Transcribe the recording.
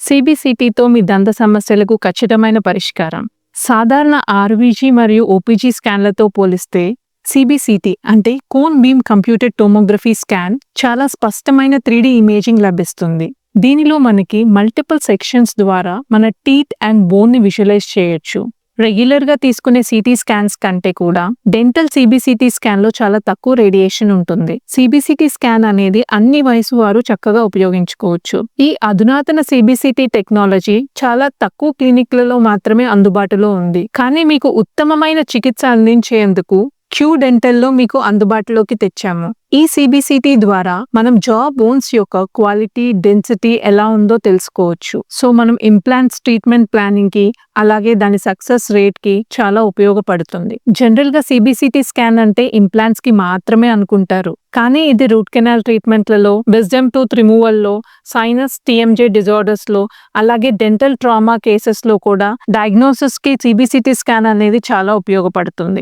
సిబిసిటీతో మీ దంత సమస్యలకు ఖచ్చితమైన పరిష్కారం. సాధారణ ఆర్వీజీ మరియు ఓపీజీ స్కాన్లతో పోలిస్తే సిబిసిటీ అంటే cone beam computed tomography scan చాలా స్పష్టమైన 3D ఇమేజింగ్ లభిస్తుంది. దీనిలో మనకి మల్టిపుల్ సెక్షన్స్ ద్వారా మన టీత్ అండ్ బోన్ ని విజువలైజ్ చేయొచ్చు. రెగ్యులర్ గా తీసుకునే సిటీ స్కాన్స్ కంటే కూడా డెంటల్ సిబిసిటీ స్కాన్ లో చాలా తక్కువ రేడియేషన్ ఉంటుంది. సిబిసిటీ స్కాన్ అనేది అన్ని వయసు వారు చక్కగా ఉపయోగించుకోవచ్చు. ఈ అధునాతన సిబిసిటీ టెక్నాలజీ చాలా తక్కువ క్లినిక్లలో మాత్రమే అందుబాటులో ఉంది. కానీ మీకు ఉత్తమమైన చికిత్స అందించేందుకు క్యూ డెంటల్లో మీకు అందుబాటులోకి తెచ్చాము. ఈ సిబిసిటీ ద్వారా మనం జా బోన్స్ యొక్క క్వాలిటీ, డెన్సిటీ ఎలా ఉందో తెలుసుకోవచ్చు. సో మనం ఇంప్లాంట్స్ ట్రీట్మెంట్ ప్లానింగ్ కి అలాగే దాని సక్సెస్ రేట్ కి చాలా ఉపయోగపడుతుంది. జనరల్ గా సిబిసిటీ స్కాన్ అంటే ఇంప్లాంట్స్ కి మాత్రమే అనుకుంటారు. కానీ ఇది రూట్ కెనాల్ ట్రీట్మెంట్లలో, విజ్డమ్ టూత్ రిమూవల్ లో, సైనస్ టీఎంజే డిజార్డర్స్ లో, అలాగే డెంటల్ ట్రామా కేసెస్ లో కూడా డయాగ్నోసిస్ కి సిబిసిటీ స్కాన్ అనేది చాలా ఉపయోగపడుతుంది.